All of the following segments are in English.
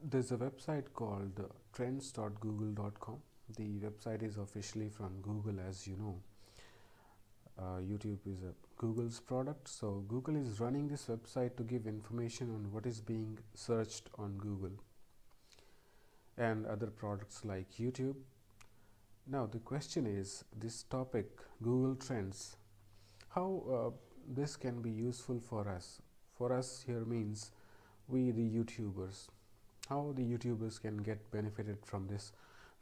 There's a website called trends.google.com. The website is officially from Google, as you know. YouTube is Google's product, so Google is running this website to give information on what is being searched on Google and other products like YouTube. Now the question is, this topic, Google Trends, how this can be useful for us. For us here means we the YouTubers. How the YouTubers can get benefited from this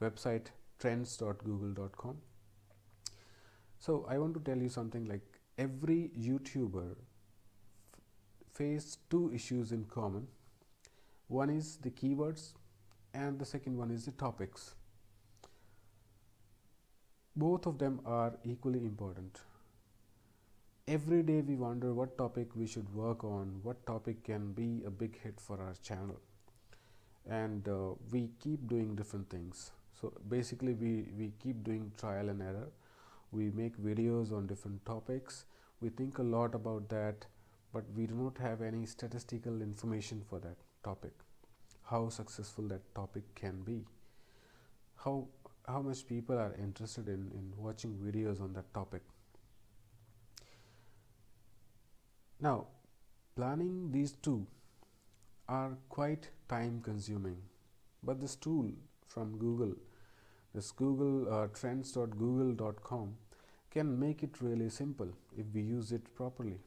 website trends.google.com. So I want to tell you something like every YouTuber face two issues in common. One is the keywords and the second one is the topics. Both of them are equally important. Every day we wonder what topic we should work on, what topic can be a big hit for our channel, and we keep doing different things. So basically we keep doing trial and error. We make videos on different topics. We think a lot about that, but we do not have any statistical information for that topic, how successful that topic can be, how much people are interested in watching videos on that topic. Now, planning these two are quite time consuming, but this tool from Google, this Google trends.google.com, can make it really simple if we use it properly.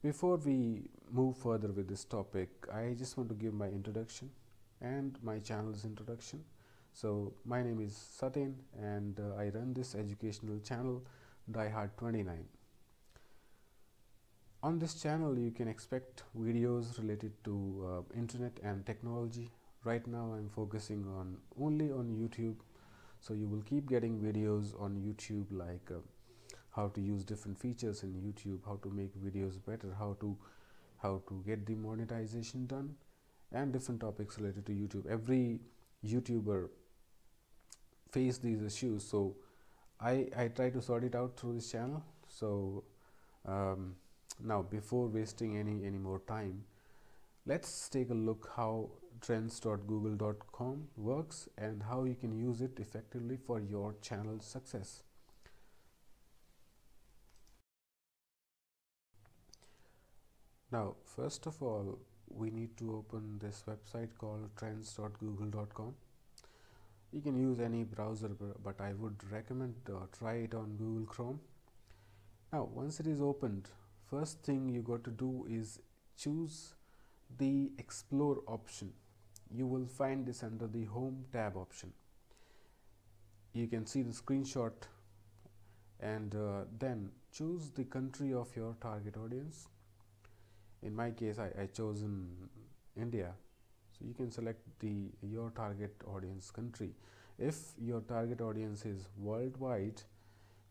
Before we move further with this topic, I just want to give my introduction and my channel's introduction. So my name is Satyen and I run this educational channel DieHard29. On this channel you can expect videos related to internet and technology. Right now I'm focusing only on YouTube, so you will keep getting videos on YouTube like how to use different features in YouTube, how to make videos better, how to get the monetization done, and different topics related to YouTube. Every YouTuber face these issues, so I try to sort it out through this channel. So now, before wasting any more time, let's take a look how trends.google.com works and how you can use it effectively for your channel success. Now, first of all, we need to open this website called trends.google.com. You can use any browser, but I would recommend try it on Google Chrome. Now, once it is opened, first thing you got to do is choose the Explore option. You will find this under the Home tab option. You can see the screenshot, and then choose the country of your target audience. In my case, I chosen India, so you can select your target audience country. If your target audience is worldwide,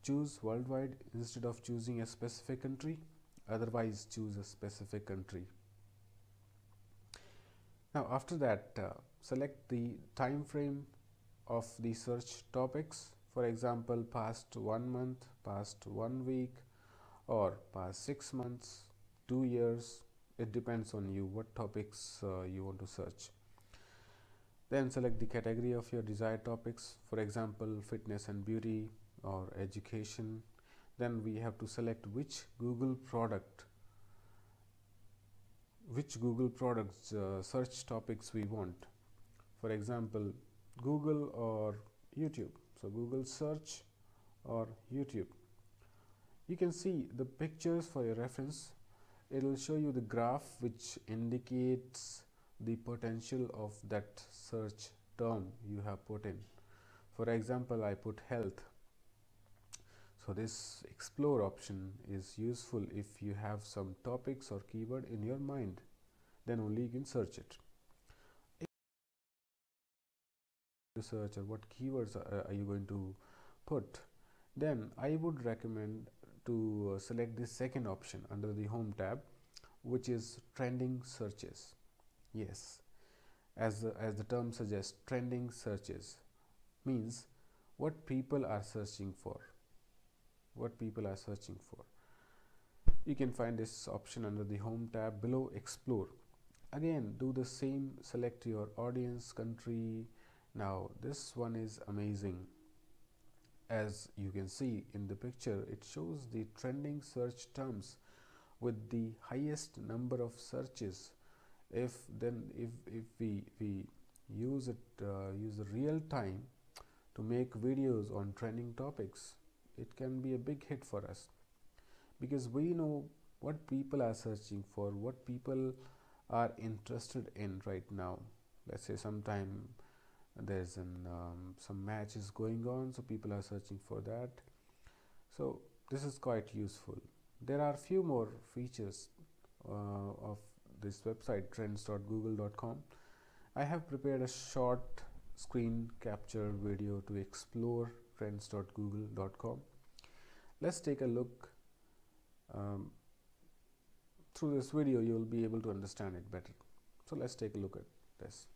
choose worldwide instead of choosing a specific country. Otherwise, choose a specific country. Now, after that, select the time frame of the search topics. For example, past 1 month, past 1 week, or past 6 months, 2 years. It depends on you what topics you want to search. Then select the category of your desired topics. For example, fitness and beauty or education. Then we have to select which Google products search topics we want. For example, Google or YouTube. So Google search or YouTube. You can see the pictures for your reference. It will show you the graph which indicates the potential of that search term you have put in. For example, I put health. So this Explore option is useful if you have some topics or keyword in your mind, then only you can search it. To search, or what keywords are you going to put, then I would recommend to select the second option under the Home tab, which is trending searches. Yes, as the term suggests, trending searches means what people are searching for. You can find this option under the Home tab below Explore. Again, do the same, select your audience, country. Now this one is amazing. As you can see in the picture, it shows the trending search terms with the highest number of searches. If we use the real time to make videos on trending topics, it can be a big hit for us, because we know what people are searching for, what people are interested in right now. Let's say sometime there's some match is going on, so people are searching for that. So this is quite useful. There are few more features of this website, trends.google.com. I have prepared a short screen capture video to explore trends.google.com. Let's take a look. Through this video you will be able to understand it better. So let's take a look at this.